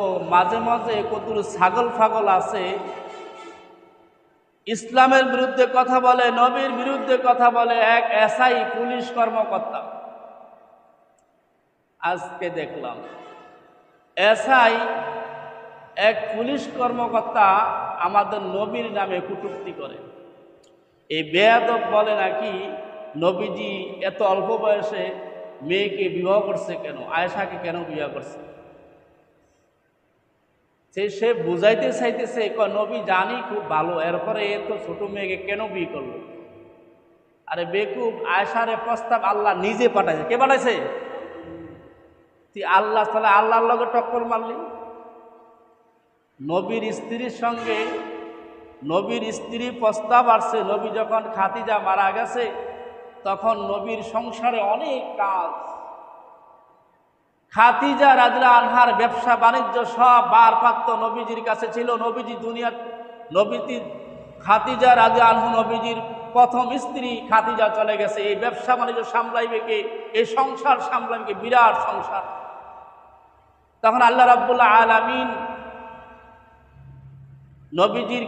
ও মাঝে মাঝে কতগুলো ছাগল ফাগল আছে, ইসলামের বিরুদ্ধে কথা বলে, নবীর বিরুদ্ধে কথা বলে। এক এসআই পুলিশ কর্মকর্তা আজকে দেখলাম, এসআই এক পুলিশ কর্মকর্তা আমাদের নবীর নামে কটূক্তি করে। এই বেয়াদব বলে নাকি নবীজি এত অল্প বয়সে মেয়েকে বিবাহ করছে কেন, আয়েশাকে কেন বিবাহ করছে। সে বুঝাইতে চাইতেছে নবী জানি খুব ভালো, এরপরে এত ছোট মেয়েকে কেন বিয়ে করলো। আরে বেকুব, আয়েশারে প্রস্তাব আল্লাহ নিজে পাঠাইছে। কে পাঠাইছে? তুই আল্লাহ, তাহলে আল্লাহর লগে টক্কর মারলি। নবীর স্ত্রীর সঙ্গে নবীর স্ত্রী প্রস্তাব আসছে। নবী যখন খাদিজা মারা গেছে তখন নবীর সংসারে অনেক কাজ। খাদিজা রাদিয়াল্লাহু আনহার ব্যবসা বাণিজ্য সব বারপাত্র নবীজির কাছে ছিল। নবীজি খাদিজা রাদিয়াল্লাহু আনহা নবীজির প্রথম স্ত্রী। খাদিজা চলে গেছে, এই ব্যবসা বাণিজ্য সামলাইবে কে, এই সংসার সামলাইবে কে, বিরাট সংসার। তখন আল্লাহ রাব্বুল আলামিন নবীজির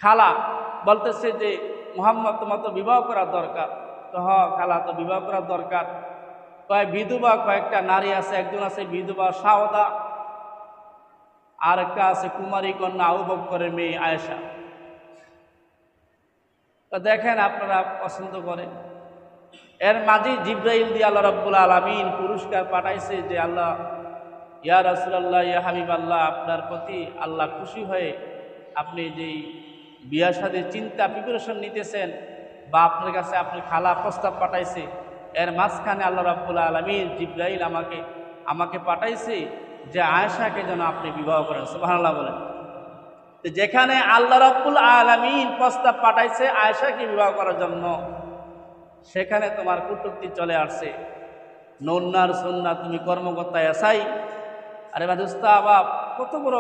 খালা বলতেছে যে মুহাম্মদ তোমার তো বিবাহ করা দরকার। তো খালা, তো বিবাহ করা দরকার। বিধবা কয়েকটা নারী আছে, একজন আছে বিধবা সাওদা, আর একটা আছে কুমারী কন্যা আবু বকরের মেয়ে আয়েশা। তো দেখেন আপনারা পছন্দ করেন। এর মাঝে জিব্রাইল দিয়ে আল্লাহ রাব্বুল আলামিন পুরস্কার পাঠাইছে যে আল্লাহ, ইয়া রাসূলুল্লাহ, ইয়া হাবিবাল্লাহ, আপনার প্রতি আল্লাহ খুশি হয়ে আপনি যেই বিয়া শাদীর চিন্তা প্রিপারেশন নিতেছেন, বা আপনার কাছে আপনি খালা প্রস্তাব পাঠাইছে, এর মাঝখানে আল্লাহ রাব্বুল আলামিন জিব্রাইল আমাকে পাঠাইছে যে আয়েশাকে যেন আপনি বিবাহ করেন। সুবহানাল্লাহ বলেন। যেখানে আল্লাহ রাব্বুল আলামিন প্রস্তাব পাঠাইছে আয়েশাকে বিবাহ করার জন্য, সেখানে তোমার কটূক্তি চলে আসছে। নন্নার সন্না, তুমি কর্মকর্তা এসআই। আরে বাবা, কত বড়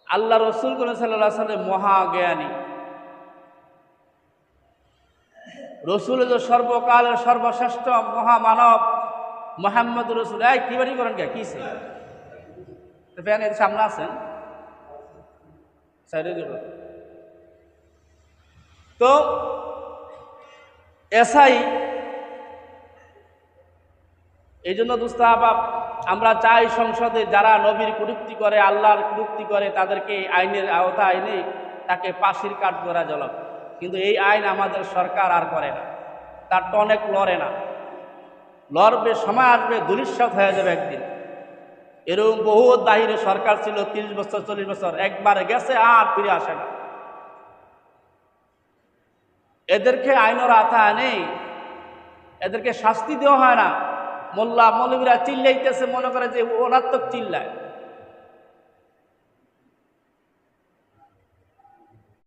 আল্লাহ রসুল সাল্লাল্লাহু আলাইহি ওয়াসাল্লাম মহাজ্ঞানী। রসুল সর্বকালের সর্বশ্রেষ্ঠ মহামানব মুহাম্মদ রসুল। কি বাড়ি করেন কে কিসে ফ্যানের সামনে আছেন সাইডে দেব। তো এসআই, এই জন্য দুস্তাহাবাব আমরা চাই সংসদে যারা নবীর কটূক্তি করে, আল্লাহর কটূক্তি করে, তাদেরকে আইনের আওতায় এনে তাকে ফাঁসির কাঠ করা জলক। কিন্তু এই আইন আমাদের সরকার আর করে না, তার তো অনেক লড়ে না। লড়বে, সময় আসবে, দুলিশ্বাস হয়ে যাবে একদিন। এরকম বহুত বাহিরে সরকার ছিল 30 বছর 40 বছর, একবার গেছে আর ফিরে আসে না। এদেরকে আইনের আওতায় নেই, এদেরকে শাস্তি দেওয়া হয় না। মোল্লা মৌলবীরা চিল্লাইতেছে, মনে করে যে ওরা তো চিল্লায়।